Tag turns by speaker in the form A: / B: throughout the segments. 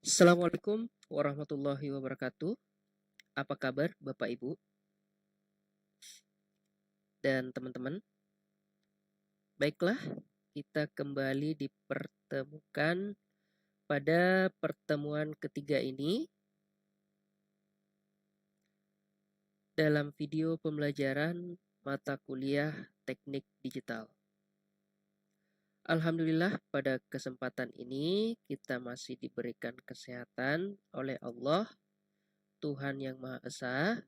A: Assalamualaikum warahmatullahi wabarakatuh. Apa kabar Bapak Ibu dan teman-teman? Baiklah, kita kembali dipertemukan pada pertemuan ketiga ini dalam video pembelajaran mata kuliah Teknik Digital. Alhamdulillah pada kesempatan ini kita masih diberikan kesehatan oleh Allah, Tuhan Yang Maha Esa.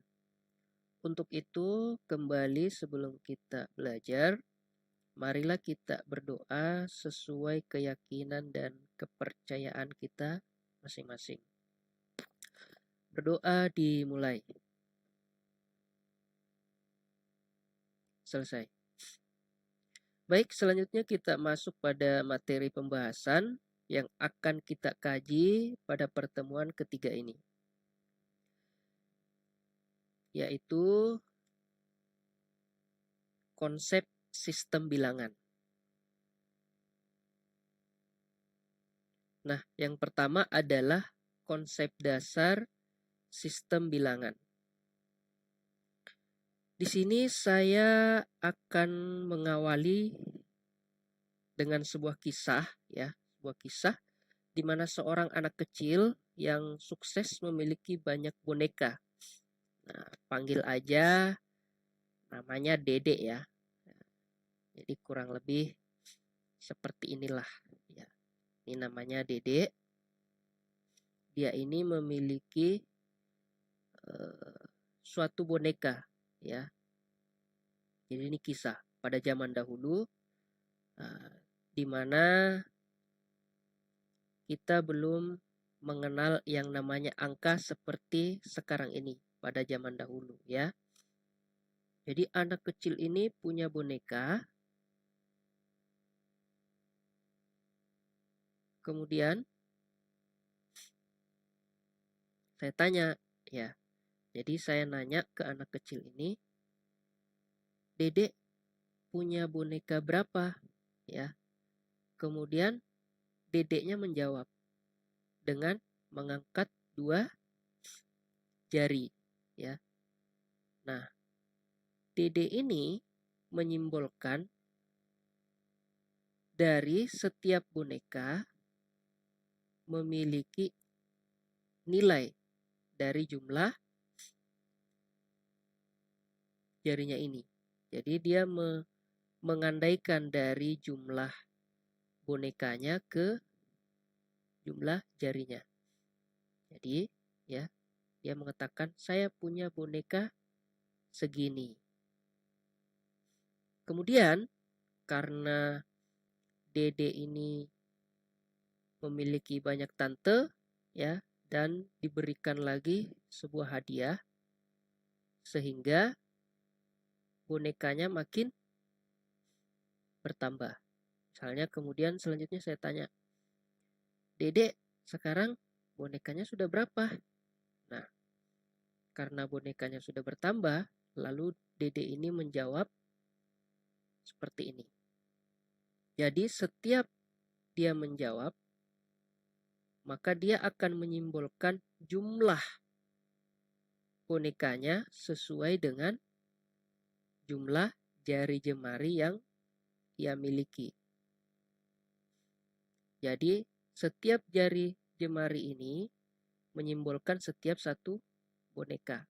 A: Untuk itu, kembali sebelum kita belajar, marilah kita berdoa sesuai keyakinan dan kepercayaan kita masing-masing. Berdoa dimulai. Selesai. Baik, selanjutnya kita masuk pada materi pembahasan yang akan kita kaji pada pertemuan ketiga ini, yaitu konsep sistem bilangan. Nah, yang pertama adalah konsep dasar sistem bilangan. Di sini saya akan mengawali dengan sebuah kisah, sebuah kisah di mana seorang anak kecil yang sukses memiliki banyak boneka. Nah, panggil aja namanya Dede ya. Jadi kurang lebih seperti inilah ya. Ini namanya Dede. Dia ini memiliki suatu boneka ya. Jadi ini kisah pada zaman dahulu di mana kita belum mengenal yang namanya angka seperti sekarang ini pada zaman dahulu ya. Jadi anak kecil ini punya boneka. Kemudian saya tanya ya. Jadi saya nanya ke anak kecil ini, Dedek punya boneka berapa? Ya. Kemudian dedeknya menjawab dengan mengangkat dua jari, ya. Nah, dede ini menyimbolkan dari setiap boneka memiliki nilai dari jumlah jarinya ini. Jadi dia mengandaikan dari jumlah bonekanya ke jumlah jarinya. Jadi ya, dia mengatakan saya punya boneka segini. Kemudian karena Dede ini memiliki banyak tante ya, dan diberikan lagi sebuah hadiah sehingga bonekanya makin bertambah. Misalnya kemudian selanjutnya saya tanya, Dede sekarang bonekanya sudah berapa? Nah, karena bonekanya sudah bertambah, lalu Dede ini menjawab seperti ini. Jadi setiap dia menjawab, maka dia akan menyimbolkan jumlah bonekanya sesuai dengan jumlah jari jemari yang ia miliki. Jadi setiap jari jemari ini menyimbolkan setiap satu boneka.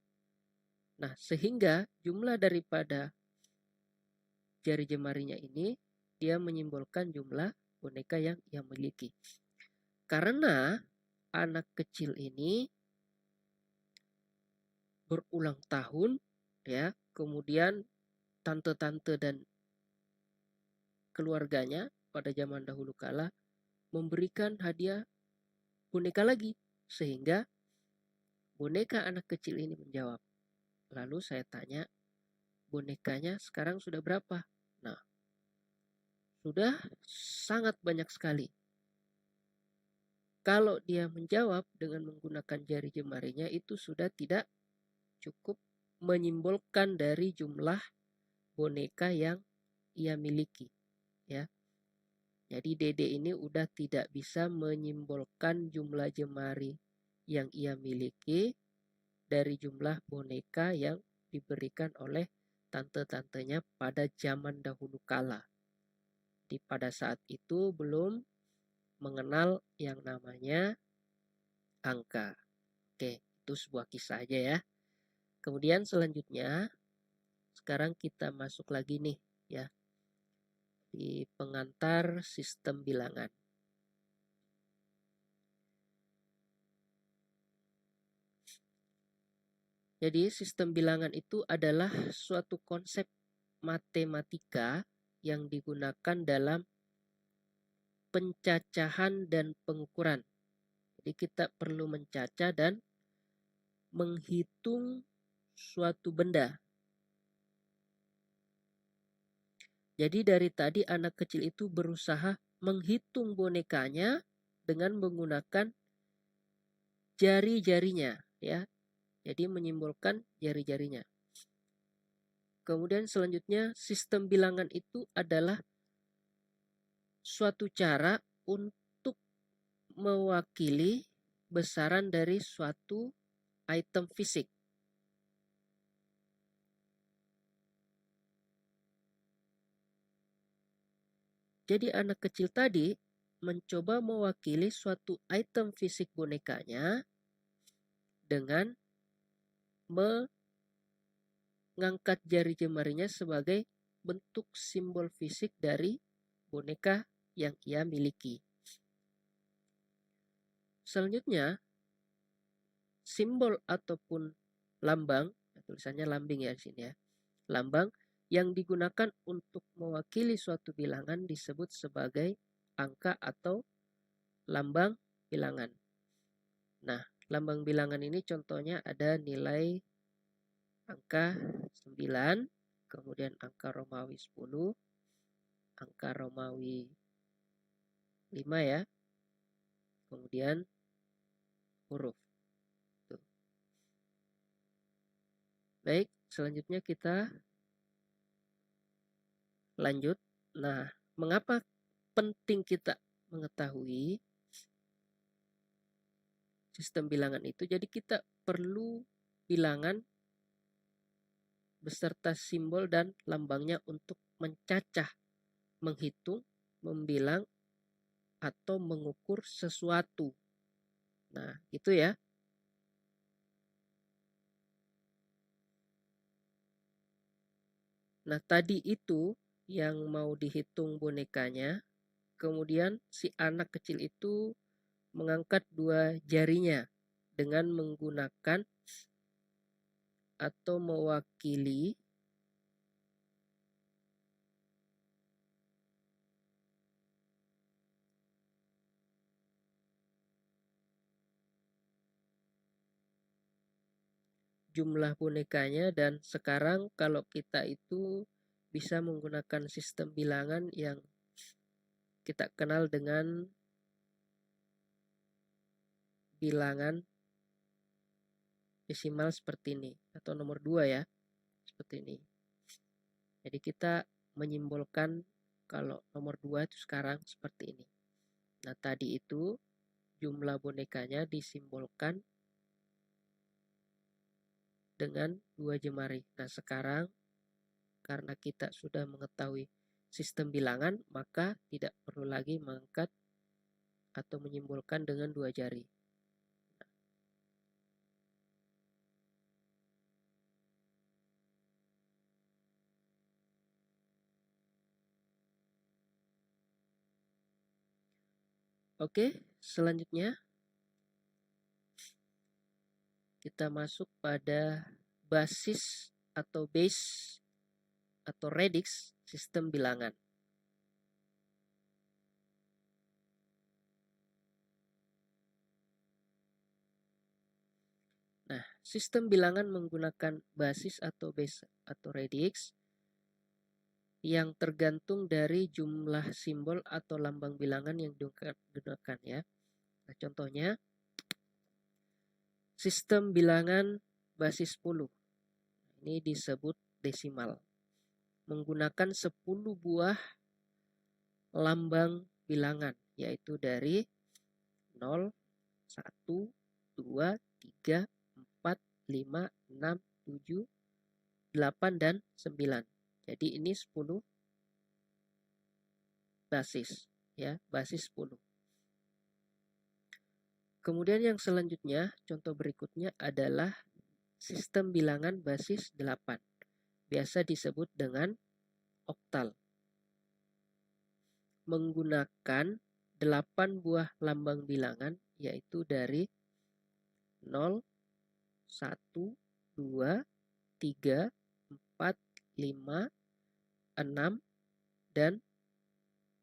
A: Nah, sehingga jumlah daripada jari jemarinya ini dia menyimbolkan jumlah boneka yang ia miliki. Karena anak kecil ini berulang tahun ya, kemudian tante-tante dan keluarganya pada zaman dahulu kala memberikan hadiah boneka lagi, sehingga boneka anak kecil ini menjawab. Lalu saya tanya, bonekanya sekarang sudah berapa? Nah, sudah sangat banyak sekali. Kalau dia menjawab dengan menggunakan jari jemarinya, itu sudah tidak cukup menyimbolkan dari jumlah boneka yang ia miliki, ya. Jadi Dede ini udah tidak bisa menyimbolkan jumlah jemari yang ia miliki dari jumlah boneka yang diberikan oleh tante-tantenya pada zaman dahulu kala. Di pada saat itu belum mengenal yang namanya angka. Oke, itu sebuah kisah aja ya. Kemudian selanjutnya, sekarang kita masuk lagi nih ya, di pengantar sistem bilangan. Jadi sistem bilangan itu adalah suatu konsep matematika yang digunakan dalam pencacahan dan pengukuran. Jadi kita perlu mencacah dan menghitung suatu benda. Jadi dari tadi anak kecil itu berusaha menghitung bonekanya dengan menggunakan jari-jarinya ya. Jadi menyimbolkan jari-jarinya. Kemudian selanjutnya sistem bilangan itu adalah suatu cara untuk mewakili besaran dari suatu item fisik. Jadi anak kecil tadi mencoba mewakili suatu item fisik bonekanya dengan mengangkat jari jemarinya sebagai bentuk simbol fisik dari boneka yang ia miliki. Selanjutnya, simbol ataupun lambang, tulisannya lambing ya di sini ya. Lambang yang digunakan untuk mewakili suatu bilangan disebut sebagai angka atau lambang bilangan. Nah, lambang bilangan ini contohnya ada nilai angka 9, kemudian angka Romawi 10, angka Romawi 5 ya, kemudian huruf. Tuh. Baik, selanjutnya kita lanjut. Nah, mengapa penting kita mengetahui sistem bilangan itu? Jadi kita perlu bilangan beserta simbol dan lambangnya untuk mencacah, menghitung, membilang, atau mengukur sesuatu. Nah, itu ya. Nah, tadi itu yang mau dihitung bonekanya, kemudian si anak kecil itu mengangkat dua jarinya dengan menggunakan atau mewakili jumlah bonekanya. Dan sekarang kalau kita itu bisa menggunakan sistem bilangan yang kita kenal dengan bilangan desimal seperti ini atau nomor 2 ya, seperti ini. Jadi kita menyimbolkan kalau nomor 2 itu sekarang seperti ini. Nah, tadi itu jumlah bonekanya disimbolkan dengan 2 jemari. Nah, sekarang karena kita sudah mengetahui sistem bilangan, maka tidak perlu lagi mengangkat atau menyimbolkan dengan 2 jari. Oke, selanjutnya kita masuk pada basis atau base atau radix sistem bilangan. Nah, sistem bilangan menggunakan basis atau base atau radix yang tergantung dari jumlah simbol atau lambang bilangan yang digunakan ya. Nah, contohnya sistem bilangan basis 10. Ini disebut desimal. Menggunakan 10 buah lambang bilangan, yaitu dari 0, 1, 2, 3, 4, 5, 6, 7, 8, dan 9. Jadi ini 10 basis, ya, basis 10. Kemudian yang selanjutnya, contoh berikutnya adalah sistem bilangan basis 8. Biasa disebut dengan oktal. Menggunakan 8 buah lambang bilangan, yaitu dari 0, 1, 2, 3, 4, 5, 6, dan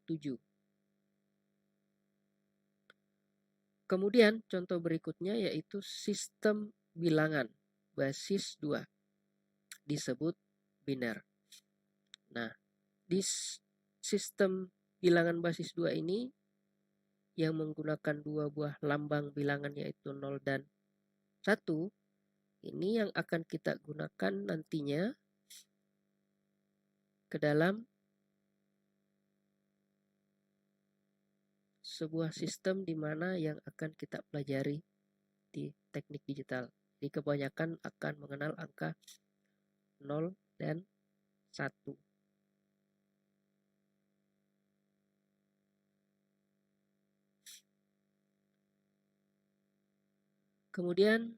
A: 7. Kemudian contoh berikutnya yaitu sistem bilangan basis 2, disebut biner. Nah, di sistem bilangan basis 2 ini yang menggunakan 2 buah lambang bilangan yaitu 0 dan 1, ini yang akan kita gunakan nantinya ke dalam sebuah sistem di mana yang akan kita pelajari di teknik digital. Jadi kebanyakan akan mengenal angka 0 dan 1. Kemudian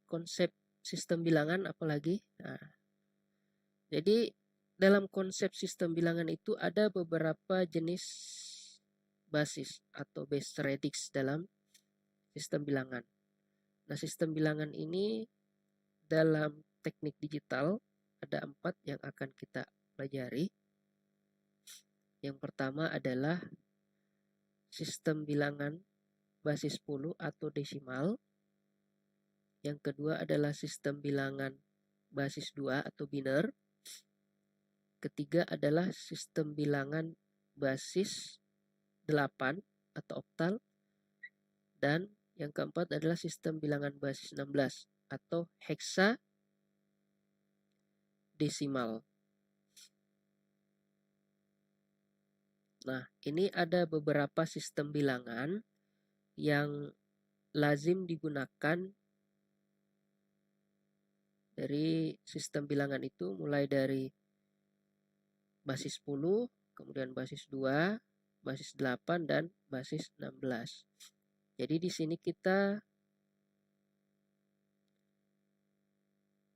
A: konsep sistem bilangan apalagi? Nah, jadi dalam konsep sistem bilangan itu ada beberapa jenis basis atau base radix dalam sistem bilangan. Nah, sistem bilangan ini dalam teknik digital ada 4 yang akan kita pelajari. Yang pertama adalah sistem bilangan basis 10 atau desimal. Yang kedua adalah sistem bilangan basis 2 atau biner. Ketiga adalah sistem bilangan basis 8 atau oktal. Dan yang keempat adalah sistem bilangan basis 16 atau hexadesimal. Nah, ini ada beberapa sistem bilangan yang lazim digunakan dari sistem bilangan itu mulai dari basis 10, kemudian basis 2, basis 8, dan basis 16. Jadi di sini kita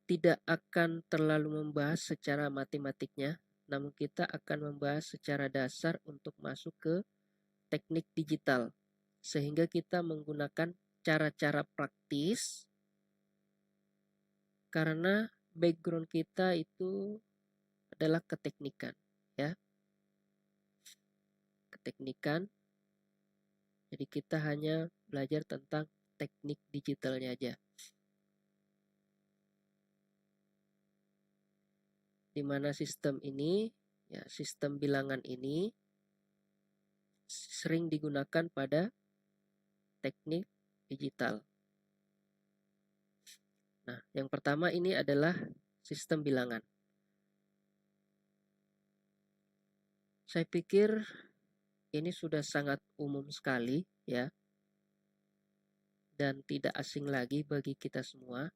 A: tidak akan terlalu membahas secara matematiknya, namun kita akan membahas secara dasar untuk masuk ke teknik digital, sehingga kita menggunakan cara-cara praktis karena background kita itu adalah keteknikan, ya. Keteknikan. Jadi kita hanya belajar tentang teknik digitalnya aja. Di mana sistem ini, ya, sistem bilangan ini sering digunakan pada teknik digital. Nah, yang pertama ini adalah sistem bilangan. Saya pikir ini sudah sangat umum sekali, ya, dan tidak asing lagi bagi kita semua.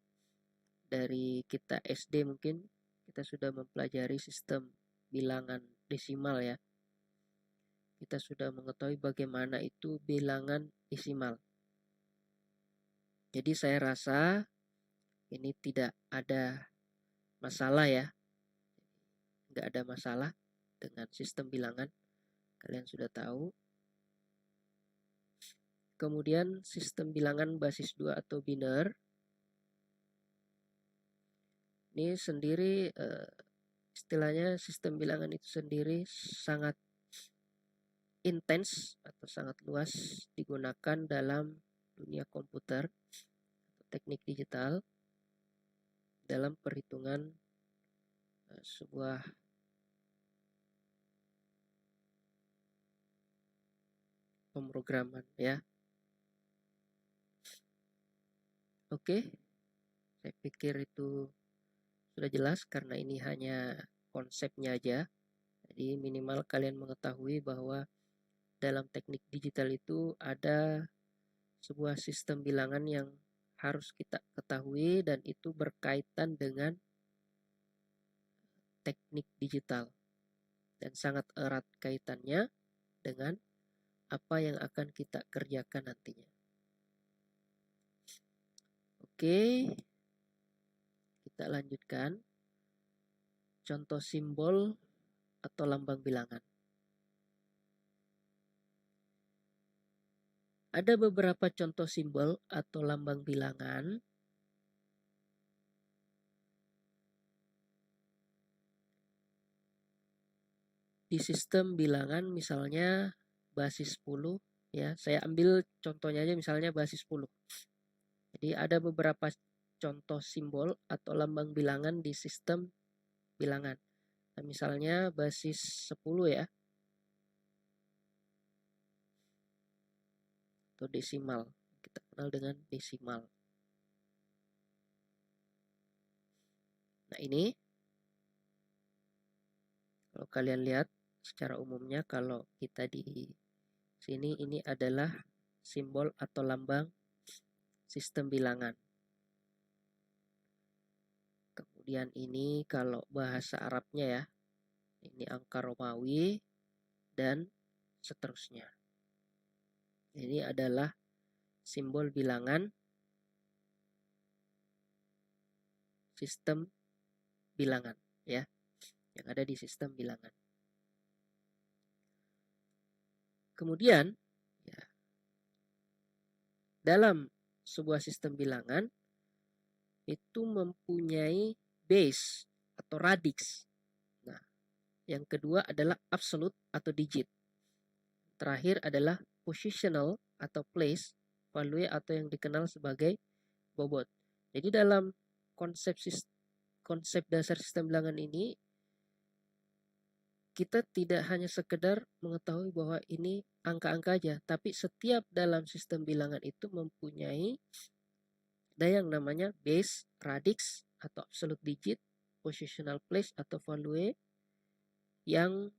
A: Dari kita SD mungkin kita sudah mempelajari sistem bilangan desimal, ya. Kita sudah mengetahui bagaimana itu bilangan desimal. Jadi saya rasa ini tidak ada masalah, ya. Nggak ada masalah dengan sistem bilangan. Kalian sudah tahu. Kemudian sistem bilangan basis 2 atau biner. Ini sendiri istilahnya sistem bilangan itu sendiri sangat intens atau sangat luas digunakan dalam dunia komputer atau teknik digital dalam perhitungan sebuah pemrograman, ya. Oke, saya pikir itu sudah jelas karena ini hanya konsepnya aja. Jadi minimal kalian mengetahui bahwa dalam teknik digital itu ada sebuah sistem bilangan yang harus kita ketahui dan itu berkaitan dengan teknik digital dan sangat erat kaitannya dengan apa yang akan kita kerjakan nantinya. Oke, kita lanjutkan. Contoh simbol atau lambang bilangan. Ada beberapa contoh simbol atau lambang bilangan di sistem bilangan, misalnya basis 10 ya. Saya ambil contohnya aja misalnya basis 10. Jadi ada beberapa contoh simbol atau lambang bilangan di sistem bilangan. Nah, misalnya basis 10 ya. Atau desimal. Kita kenal dengan desimal. Nah, ini kalau kalian lihat secara umumnya kalau kita di sini ini adalah simbol atau lambang sistem bilangan. Kemudian ini kalau bahasa Arabnya ya, ini angka Romawi dan seterusnya. Ini adalah simbol bilangan sistem bilangan ya, yang ada di sistem bilangan. Kemudian ya, dalam sebuah sistem bilangan itu mempunyai base atau radix. Nah, yang kedua adalah absolute atau digit. Terakhir adalah positional atau place, value atau yang dikenal sebagai bobot. Jadi dalam konsep dasar sistem bilangan ini kita tidak hanya sekedar mengetahui bahwa ini angka-angka aja, tapi setiap dalam sistem bilangan itu mempunyai ada yang namanya base, radix atau absolute digit, positional place atau value yang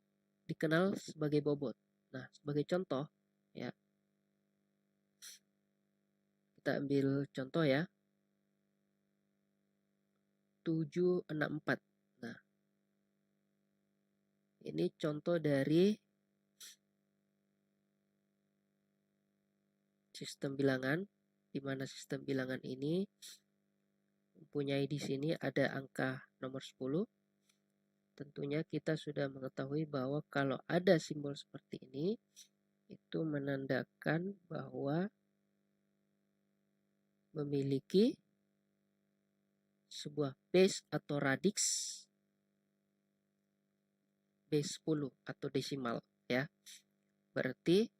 A: dikenal sebagai bobot. Nah, sebagai contoh ya, kita ambil contoh ya, 764. Nah, ini contoh dari sistem bilangan, di mana sistem bilangan ini mempunyai di sini ada angka nomor 10. Tentunya kita sudah mengetahui bahwa kalau ada simbol seperti ini, itu menandakan bahwa memiliki sebuah base atau radix base 10 atau desimal ya. Berarti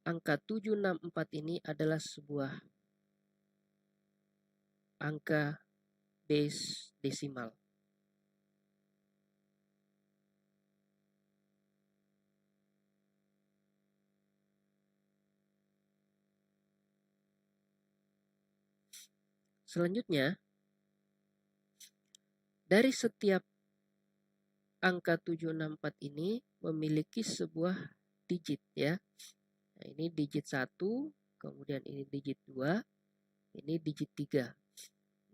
A: angka 764 ini adalah sebuah angka base desimal. Selanjutnya, dari setiap angka 764 ini memiliki sebuah digit ya. Nah, ini digit 1, kemudian ini digit 2, ini digit 3.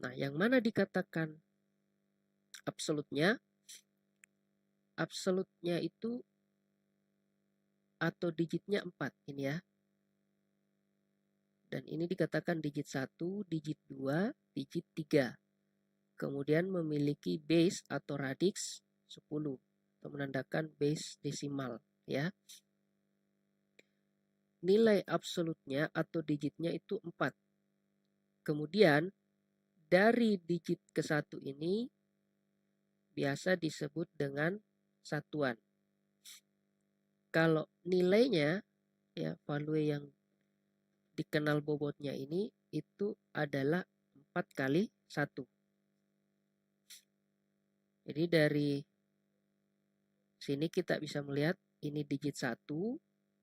A: Nah, yang mana dikatakan absolutnya? Absolutnya itu atau digitnya 4 ini ya. Dan ini dikatakan digit 1, digit 2, digit 3. Kemudian memiliki base atau radix 10 atau menandakan base desimal ya. Nilai absolutnya atau digitnya itu 4. Kemudian dari digit ke 1 ini biasa disebut dengan satuan. Kalau nilainya ya, value yang dikenal bobotnya ini itu adalah 4 kali 1. Jadi dari sini kita bisa melihat ini digit 1,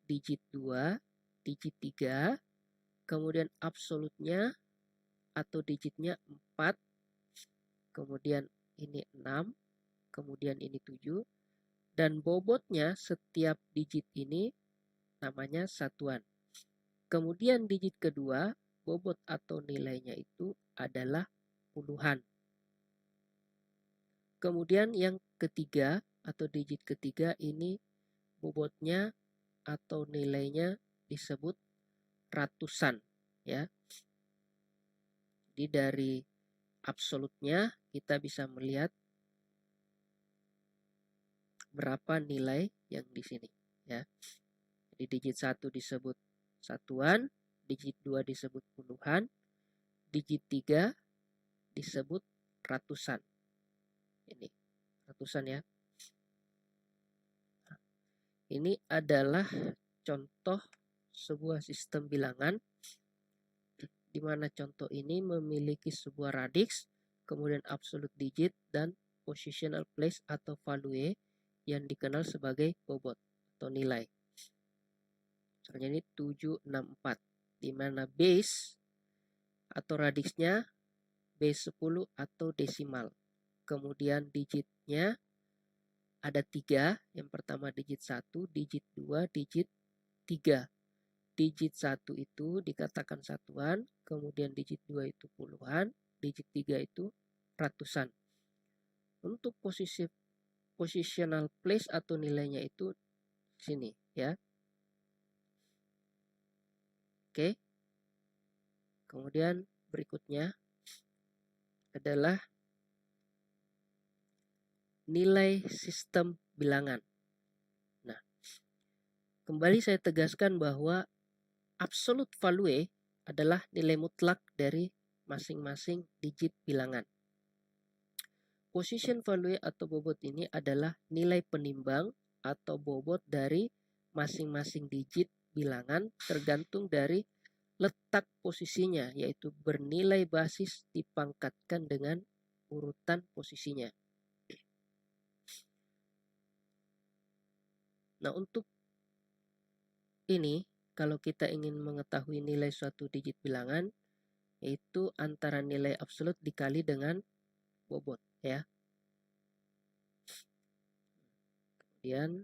A: digit 2, digit 3, kemudian absolutnya atau digitnya 4, kemudian ini 6, kemudian ini 7, dan bobotnya setiap digit ini namanya satuan. Kemudian digit kedua, bobot atau nilainya itu adalah puluhan. Kemudian yang ketiga atau digit ketiga ini bobotnya atau nilainya disebut ratusan, ya. Jadi dari absolutnya kita bisa melihat berapa nilai yang di sini, ya. Jadi digit 1 disebut satuan, digit 2 disebut puluhan, digit 3 disebut ratusan. Ini ratusan, ya. Ini adalah contoh sebuah sistem bilangan di mana contoh ini memiliki sebuah radix, kemudian absolute digit dan positional place atau value yang dikenal sebagai bobot atau nilai. Misalnya ini 764, di mana base atau radixnya base 10 atau desimal. Kemudian digitnya ada 3, yang pertama digit 1, digit 2, digit 3. Digit 1 itu dikatakan satuan, kemudian digit 2 itu puluhan, digit 3 itu ratusan. Untuk positional place atau nilainya itu sini, ya. Oke. Kemudian berikutnya adalah nilai sistem bilangan. Nah, kembali saya tegaskan bahwa absolute value adalah nilai mutlak dari masing-masing digit bilangan. Position value atau bobot ini adalah nilai penimbang atau bobot dari masing-masing digit bilangan tergantung dari letak posisinya, yaitu bernilai basis dipangkatkan dengan urutan posisinya. Nah, untuk ini, kalau kita ingin mengetahui nilai suatu digit bilangan, yaitu antara nilai absolut dikali dengan bobot, ya. Kemudian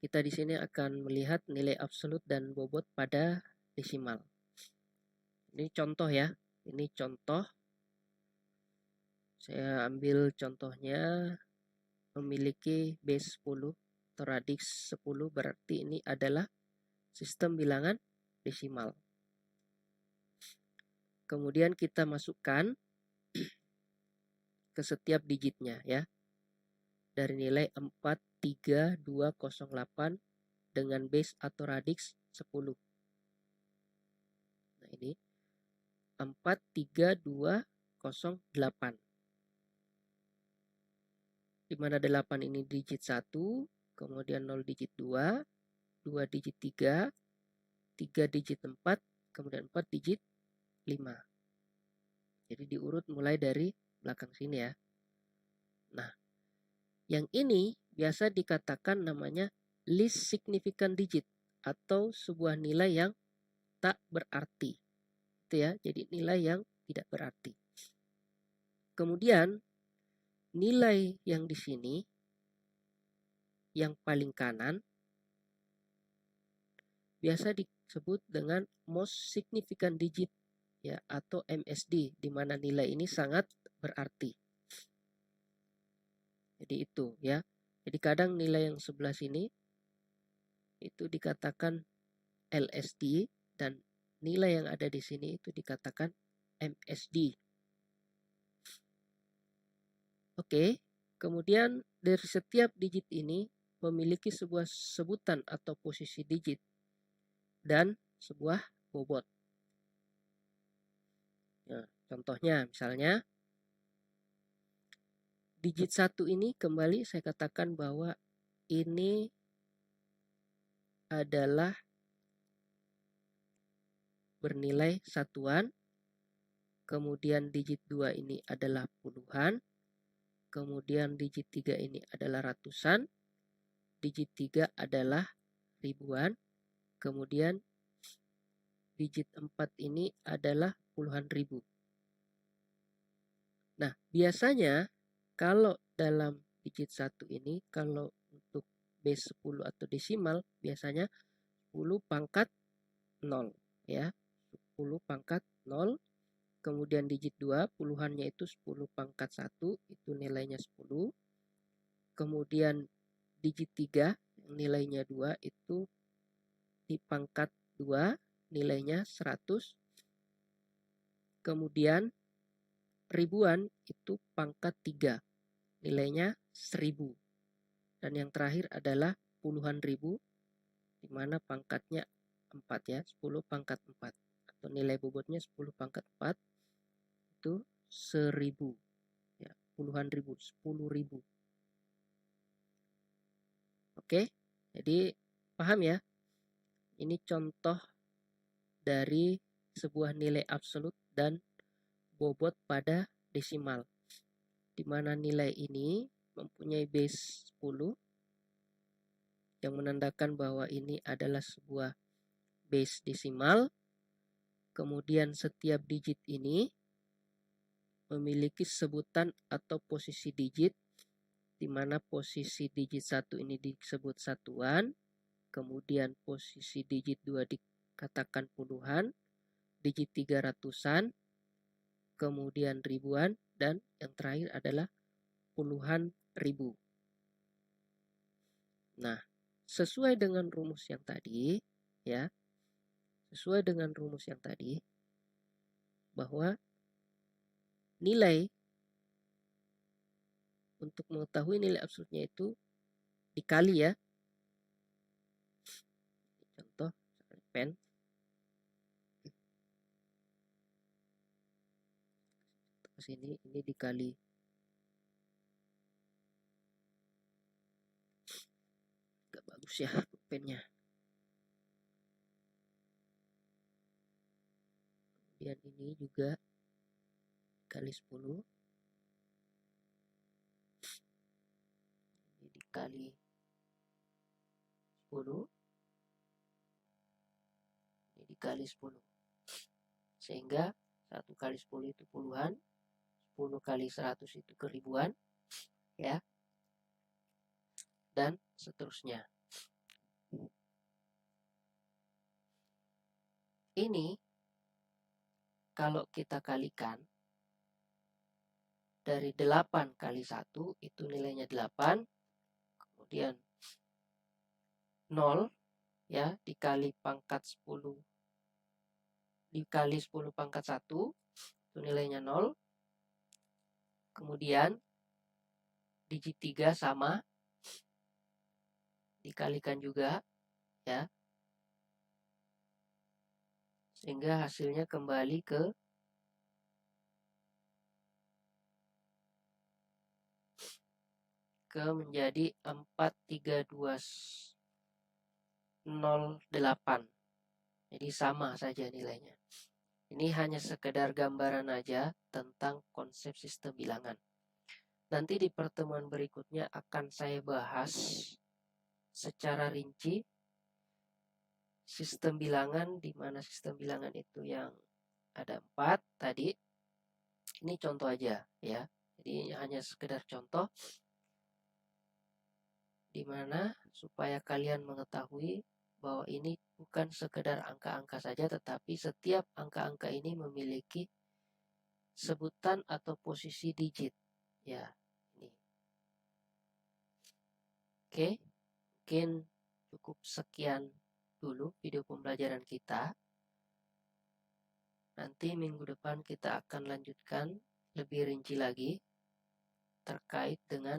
A: kita di sini akan melihat nilai absolut dan bobot pada desimal. Ini contoh, ya. Ini contoh. Saya ambil contohnya memiliki base 10 atau radix 10, berarti ini adalah sistem bilangan desimal. Kemudian kita masukkan ke setiap digitnya, ya. Dari nilai 43208 dengan base atau radix 10. Nah, ini 43208. Di mana 8 ini digit 1, kemudian 0 digit 2, 2 digit 3, 3 digit 4, kemudian 4 digit 5. Jadi diurut mulai dari belakang sini, ya. Nah, yang ini biasa dikatakan namanya least significant digit atau sebuah nilai yang tak berarti. Itu, ya, jadi nilai yang tidak berarti. Kemudian nilai yang di sini yang paling kanan biasa disebut dengan most significant digit, ya, atau MSD, di mana nilai ini sangat berarti. Jadi itu, ya. Jadi kadang nilai yang sebelah sini itu dikatakan LSD dan nilai yang ada di sini itu dikatakan MSD. Oke, kemudian dari setiap digit ini memiliki sebuah sebutan atau posisi digit dan sebuah bobot. Nah, contohnya misalnya digit 1 ini kembali saya katakan bahwa ini adalah bernilai satuan. Kemudian digit 2 ini adalah puluhan. Kemudian digit 3 ini adalah ratusan. Digit 3 adalah ribuan. Kemudian digit 4 ini adalah puluhan ribu. Nah, biasanya kalau dalam digit 1 ini, kalau untuk base 10 atau desimal, biasanya 10 pangkat 0 ya. 10 pangkat 0. Kemudian digit 2, puluhannya itu 10 pangkat 1, itu nilainya 10. Kemudian digit 3, nilainya 2, itu di pangkat 2, nilainya 100. Kemudian ribuan itu pangkat 3, nilainya 1000. Dan yang terakhir adalah puluhan ribu, di mana pangkatnya 4 ya, 10 pangkat 4. Atau nilai bobotnya 10 pangkat 4, itu 1000. Ya, puluhan ribu, 10.000. Oke, jadi paham ya? Ini contoh dari sebuah nilai absolut dan bobot pada desimal, di mana nilai ini mempunyai base 10 yang menandakan bahwa ini adalah sebuah base desimal. Kemudian setiap digit ini memiliki sebutan atau posisi digit, di mana posisi digit 1 ini disebut satuan, kemudian posisi digit 2 dikatakan puluhan, digit 3 ratusan, kemudian ribuan, dan yang terakhir adalah puluhan ribu. Nah, sesuai dengan rumus yang tadi, ya, sesuai dengan rumus yang tadi, bahwa nilai untuk mengetahui nilai absolutnya itu dikali ya. Contoh, pen. Sini ini dikali gak bagus ya pennya. Kemudian ini juga dikali 10, ini dikali 10, ini dikali 10, sehingga 1 kali 10 itu puluhan, 10 kali 100 itu keribuan ya, dan seterusnya. Ini kalau kita kalikan dari 8 kali 1 itu nilainya 8, kemudian 0 ya dikali pangkat 10 dikali 10 pangkat 1 itu nilainya 0. Kemudian digit 3 sama dikalikan juga ya, sehingga hasilnya kembali ke menjadi 43208. Jadi sama saja nilainya. Ini hanya sekedar gambaran aja tentang konsep sistem bilangan. Nanti di pertemuan berikutnya akan saya bahas secara rinci sistem bilangan, di mana sistem bilangan itu yang ada 4 tadi. Ini contoh aja ya. Jadi hanya sekedar contoh, di mana supaya kalian mengetahui bahwa ini bukan sekedar angka-angka saja, tetapi setiap angka-angka ini memiliki sebutan atau posisi digit ya. Ini. Oke, mungkin cukup sekian dulu video pembelajaran kita. Nanti minggu depan kita akan lanjutkan lebih rinci lagi terkait dengan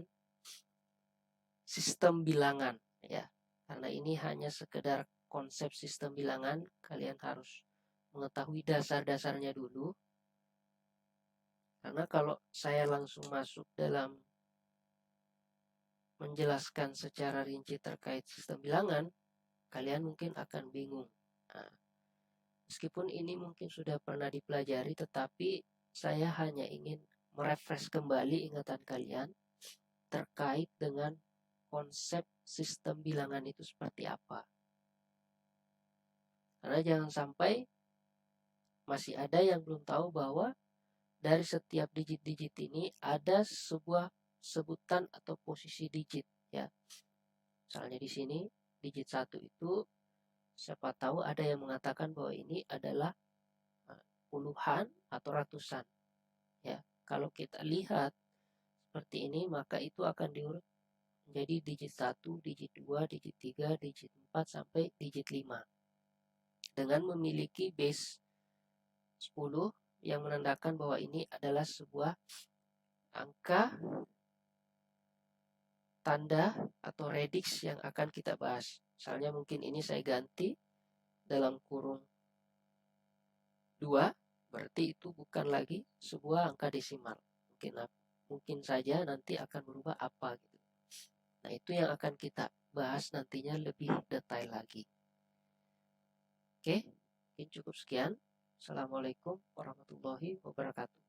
A: sistem bilangan ya. Karena ini hanya sekedar konsep sistem bilangan, kalian harus mengetahui dasar-dasarnya dulu. Karena kalau saya langsung masuk dalam menjelaskan secara rinci terkait sistem bilangan, kalian mungkin akan bingung. Nah, meskipun ini mungkin sudah pernah dipelajari, tetapi saya hanya ingin merefresh kembali ingatan kalian terkait dengan konsep sistem bilangan itu seperti apa. Karena jangan sampai masih ada yang belum tahu bahwa dari setiap digit-digit ini ada sebuah sebutan atau posisi digit ya. Misalnya di sini digit 1 itu siapa tahu ada yang mengatakan bahwa ini adalah puluhan atau ratusan. Ya, kalau kita lihat seperti ini maka itu akan diurut menjadi digit 1, digit 2, digit 3, digit 4 sampai digit 5. Dengan memiliki base 10 yang menandakan bahwa ini adalah sebuah angka tanda atau radix yang akan kita bahas. Misalnya mungkin ini saya ganti dalam kurung 2, berarti itu bukan lagi sebuah angka desimal. Mungkin saja nanti akan berubah apa gitu. Nah, itu yang akan kita bahas nantinya lebih detail lagi. Oke, mungkin cukup sekian. Assalamualaikum warahmatullahi wabarakatuh.